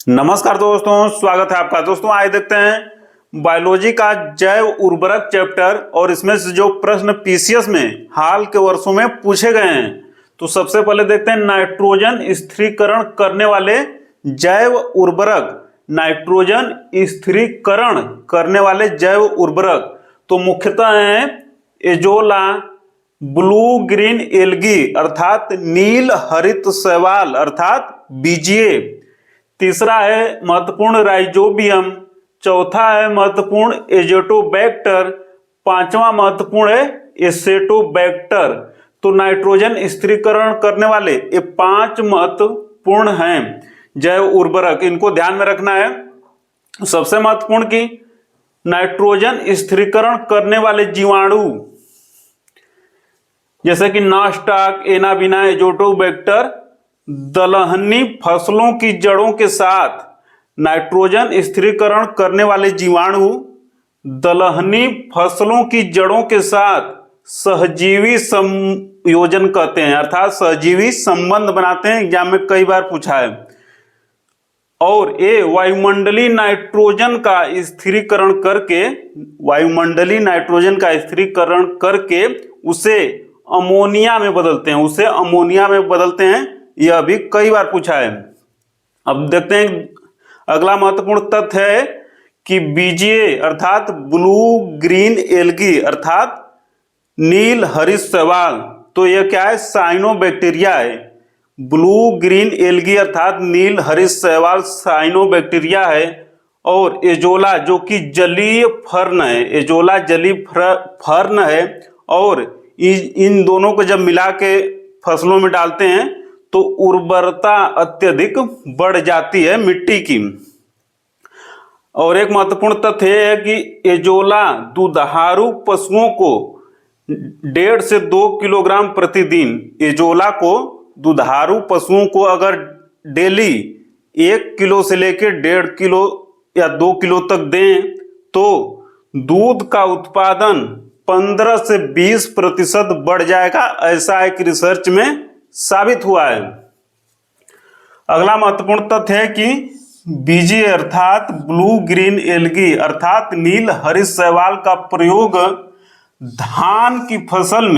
नमस्कार दोस्तों, स्वागत है आपका। दोस्तों आइए देखते हैं बायोलॉजी का जैव उर्वरक चैप्टर और इसमें से जो प्रश्न पीसीएस में हाल के वर्षों में पूछे गए हैं। तो सबसे पहले देखते हैं नाइट्रोजन स्थिरीकरण करने वाले जैव उर्वरक। नाइट्रोजन स्थिरीकरण करने वाले जैव उर्वरक तो मुख्यतः हैं एजोला, ब्लू ग्रीन एल्गी अर्थात नील हरित शैवाल अर्थात बीजीए। तीसरा है महत्वपूर्ण राइजोबियम। चौथा है महत्वपूर्ण एजेटोबैक्टर। पांचवा महत्वपूर्ण है एसेटोबैक्टर। तो नाइट्रोजन स्थिरीकरण करने वाले ये 5 महत्वपूर्ण हैं जैव उर्वरक, इनको ध्यान में रखना है। सबसे महत्वपूर्ण की नाइट्रोजन स्थिरीकरण करने वाले जीवाणु जैसे कि नास्टाक, एनाबिना, एजोटोबैक्टर दलहनी फसलों की जड़ों के साथ नाइट्रोजन स्थिरीकरण करने वाले जीवाणु दलहनी फसलों की जड़ों के साथ सहजीवी संयोजन कहते हैं अर्थात सहजीवी संबंध बनाते हैं। एग्जाम में कई बार पूछा है। और ये वायुमंडलीय नाइट्रोजन का स्थिरीकरण करके उसे अमोनिया में बदलते हैं। यह भी कई बार पूछा है। अब देखते हैं अगला महत्वपूर्ण तथ्य है कि बीजीए अर्थात ब्लू ग्रीन एल्गी अर्थात नील हरित शैवाल, तो यह क्या है? साइनोबैक्टीरिया है। ब्लू ग्रीन एल्गी अर्थात नील हरित शैवाल साइनोबैक्टीरिया है। और एजोला जो कि जलीय फर्न है, और इन दोनों को जब मिला के फसलों में डालते हैं तो उर्वरता अत्यधिक बढ़ जाती है मिट्टी की। और एक महत्वपूर्ण तथ्य है कि एजोला दुधारू पशुओं को 1.5 से 2 किलोग्राम प्रतिदिन, एजोला को दुधारू पशुओं को अगर डेली 1 किलो से लेकर 1.5 किलो या 2 किलो तक दें तो दूध का उत्पादन 15 से 20% बढ़ जाएगा। ऐसा एक रिसर्च में साबित हुआ है। अगला महत्वपूर्ण तथ्य है कि बीजीए अर्थात ब्लू ग्रीन एल्गी अर्थात नील हरित शैवाल का प्रयोग धान की फसल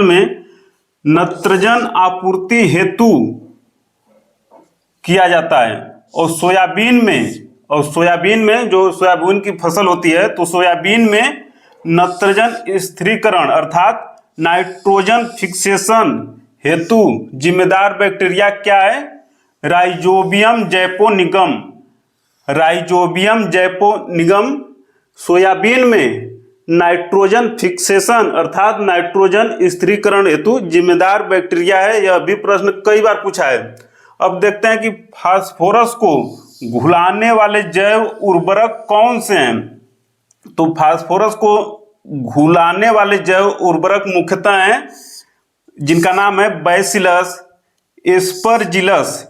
में नत्रजन आपूर्ति हेतु किया जाता है। और सोयाबीन में जो सोयाबीन की फसल होती है तो सोयाबीन में नत्रजन स्थिरीकरण अर्थात नाइट्रोजन फिक्सेशन हेतु जिम्मेदार बैक्टीरिया क्या है? राइजोबियम जैपोनिगम सोयाबीन में नाइट्रोजन फिक्सेशन अर्थात नाइट्रोजन स्थिरीकरण हेतु जिम्मेदार बैक्टीरिया है। यह भी प्रश्न कई बार पूछा है। अब देखते हैं कि फास्फोरस को घुलाने वाले जैव उर्वरक कौन से हैं। तो फास्फोरस को घुलाने वाले जैव उर्वरक मुख्यतः हैं जिनका नाम है बैसिलस, एस्परजिलस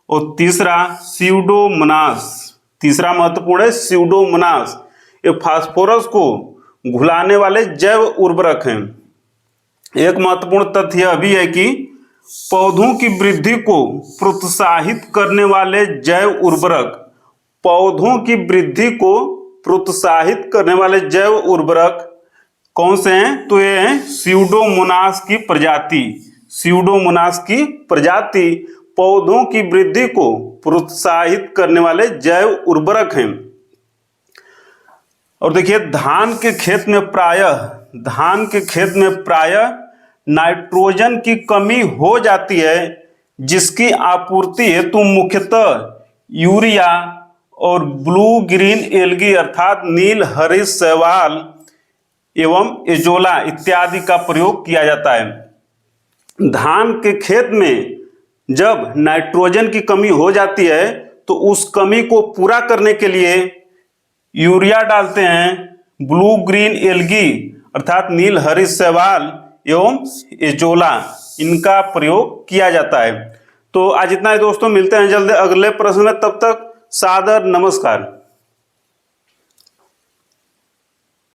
और तीसरा स्यूडोमोनास। तीसरा महत्वपूर्ण है स्यूडोमोनास। ये फास्फोरस को घुलाने वाले जैव उर्वरक हैं। एक महत्वपूर्ण तथ्य यह भी है कि पौधों की वृद्धि को प्रोत्साहित करने वाले जैव उर्वरक कौन से हैं? तो ये हैं स्यूडोमोनास की प्रजाति पौधों की वृद्धि को प्रोत्साहित करने वाले जैव उर्वरक हैं। और देखिए धान के खेत में प्रायः नाइट्रोजन की कमी हो जाती है, जिसकी आपूर्ति हेतु मुख्यतः यूरिया और ब्लू ग्रीन एल्गी अर्थात नील हरित शैवाल एवं एजोला इत्यादि का प्रयोग किया जाता है। धान के खेत में जब नाइट्रोजन की कमी हो जाती है तो उस कमी को पूरा करने के लिए यूरिया डालते हैं, ब्लू ग्रीन एल्गी अर्थात नील हरित शैवाल एवं एजोला इनका प्रयोग किया जाता है। तो आज इतना ही दोस्तों, मिलते हैं जल्द अगले प्रश्न में। तब तक सादर नमस्कार।